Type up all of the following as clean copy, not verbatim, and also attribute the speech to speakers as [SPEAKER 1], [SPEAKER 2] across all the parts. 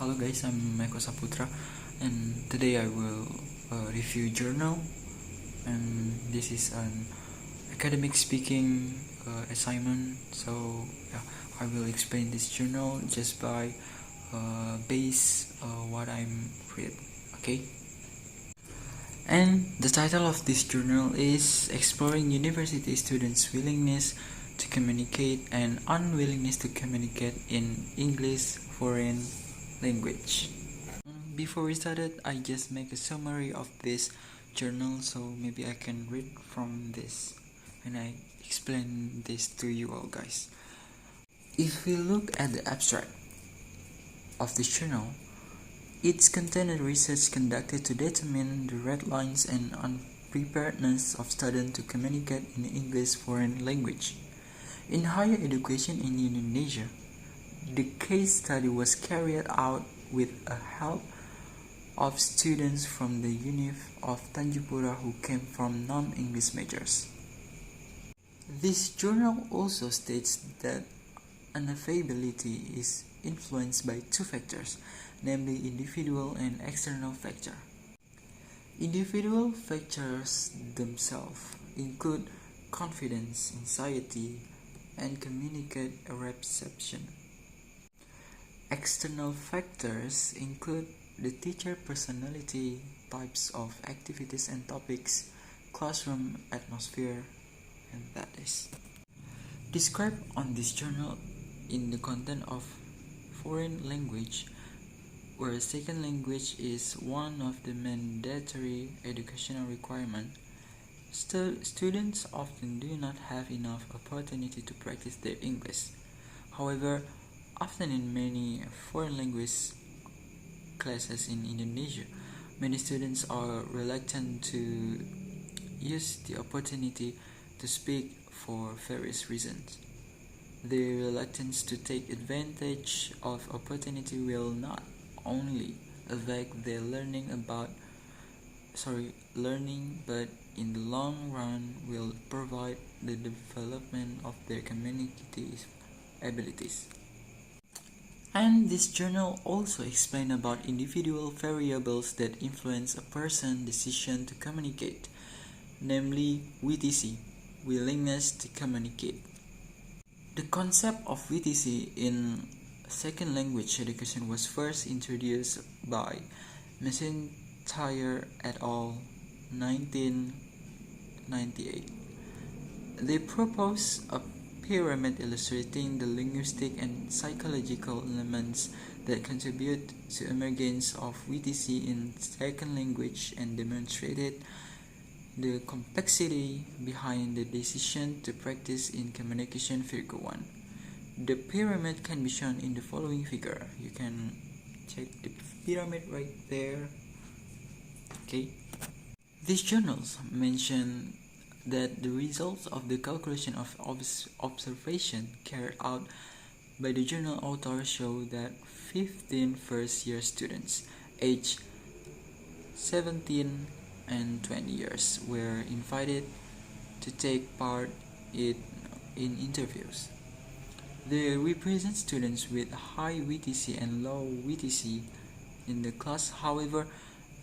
[SPEAKER 1] Hello guys, I'm Meko Saputra, and today I will review journal, and this is an academic speaking assignment. So yeah, I will explain this journal just by base what I'm read. Okay. And the title of this journal is Exploring University Students' Willingness to Communicate and Unwillingness to Communicate in English Foreign Language. Before we started, I just make a summary of this journal, so maybe I can read from this and I explain this to you all guys. If we look at the abstract of this journal, it's contained research conducted to determine the red lines and unpreparedness of students to communicate in English foreign language. In higher education in Indonesia, the case study was carried out with the help of students from the Univ of Tanjupura who came from non-English majors. This journal also states that unavailability is influenced by two factors, namely individual and external factor. Individual factors themselves include confidence, anxiety, and communicate reception. External factors include the teacher personality, types of activities and topics, classroom atmosphere, and that is described on this journal in the content of foreign language, where a second language is one of the mandatory educational requirements. Students often do not have enough opportunity to practice their English. However, often in many foreign language classes in Indonesia, many students are reluctant to use the opportunity to speak for various reasons. The reluctance to take advantage of opportunity will not only affect their learning, but in the long run will provide the development of their communicative abilities. And this journal also explains about individual variables that influence a person's decision to communicate, namely WTC, willingness to communicate. The concept of WTC in second language education was first introduced by McIntyre et al. 1998. They proposed a pyramid illustrating the linguistic and psychological elements that contribute to emergence of WTC in second language and demonstrated the complexity behind the decision to practice in communication. Figure 1. The pyramid can be shown in the following figure. You can check the pyramid right there. Okay. These journals mention that the results of the calculation of observation carried out by the journal author show that 15 first-year students aged 17 and 20 years were invited to take part in interviews. They represent students with high WTC and low WTC in the class. However,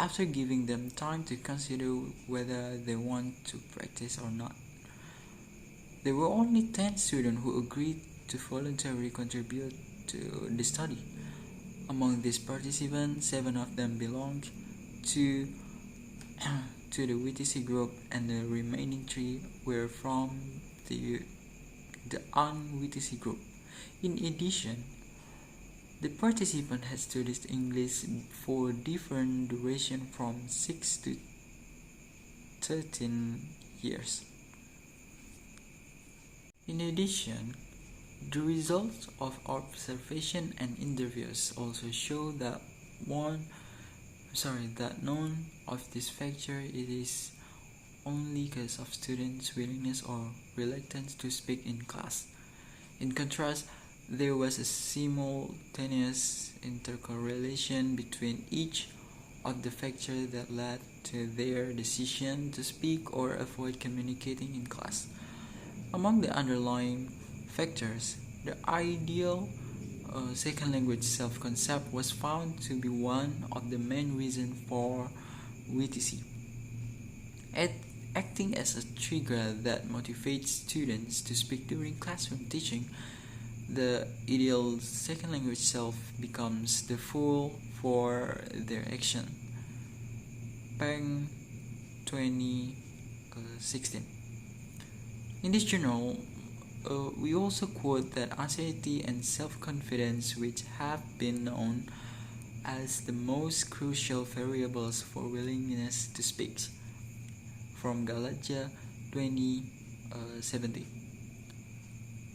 [SPEAKER 1] after giving them time to consider whether they want to practice or not, there were only 10 students who agreed to voluntarily contribute to the study. Among these participants, 7 of them belonged to the WTC group, and the remaining 3 were from the un-WTC group. In addition, the participant had studied English for different duration from 6 to 13 years. In addition, the results of observation and interviews also show that none of these factors is only cause of students' willingness or reluctance to speak in class. In contrast, there was a simultaneous intercorrelation between each of the factors that led to their decision to speak or avoid communicating in class. Among the underlying factors, the ideal second language self-concept was found to be one of the main reasons for VTC, acting as a trigger that motivates students to speak during classroom teaching. The ideal second language self becomes the fool for their action. Peng 2016. In this journal, we also quote that anxiety and self-confidence, which have been known as the most crucial variables for willingness to speak, from Galatia 20:70,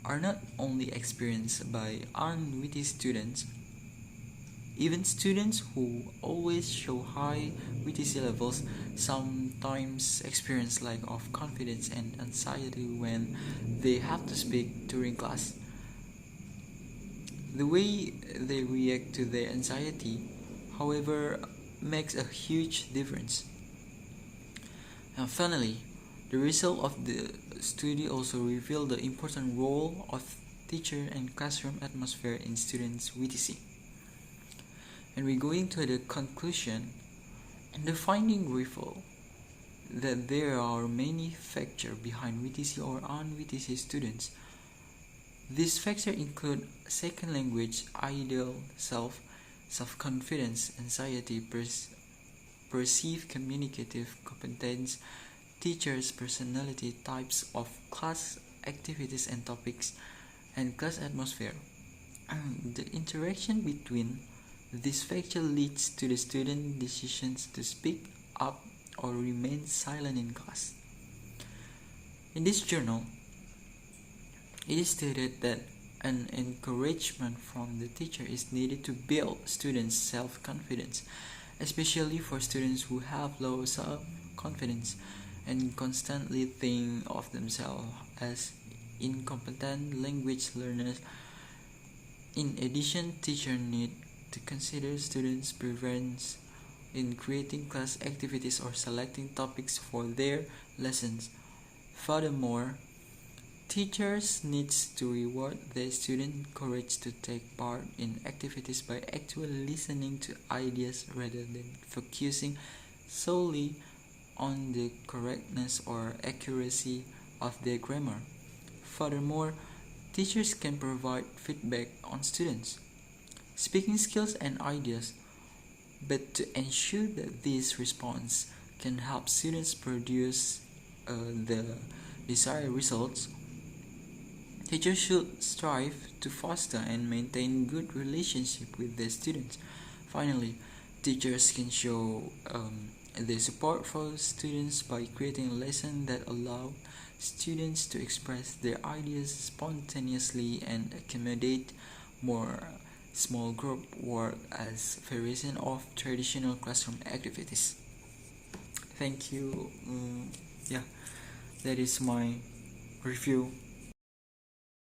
[SPEAKER 1] are not only experienced by unwitty students. Even students who always show high VTC levels sometimes experience lack of confidence and anxiety when they have to speak during class. The way they react to their anxiety, however, makes a huge difference. And finally, the result of the study also revealed the important role of teacher and classroom atmosphere in students' VTC. And we're going to the conclusion, and the finding reveal that there are many factors behind VTC or un-VTC students. These factors include second language, ideal self, self-confidence, anxiety, perceived communicative competence, teachers' personality, types of class activities and topics, and class atmosphere. The interaction between this factor leads to the student decisions to speak up or remain silent in class. In this journal, it is stated that an encouragement from the teacher is needed to build students' self-confidence, especially for students who have low self-confidence and constantly think of themselves as incompetent language learners. In addition, teachers need to consider students' preference in creating class activities or selecting topics for their lessons. Furthermore, teachers need to reward their students' courage to take part in activities by actually listening to ideas rather than focusing solely on the correctness or accuracy of their grammar. Furthermore, teachers can provide feedback on students' speaking skills and ideas, but to ensure that this response can help students produce the desired results, teachers should strive to foster and maintain good relationship with their students. Finally, teachers can show their support for students by creating lessons that allow students to express their ideas spontaneously and accommodate more small group work as variation of traditional classroom activities. Thank you. Yeah, that is my review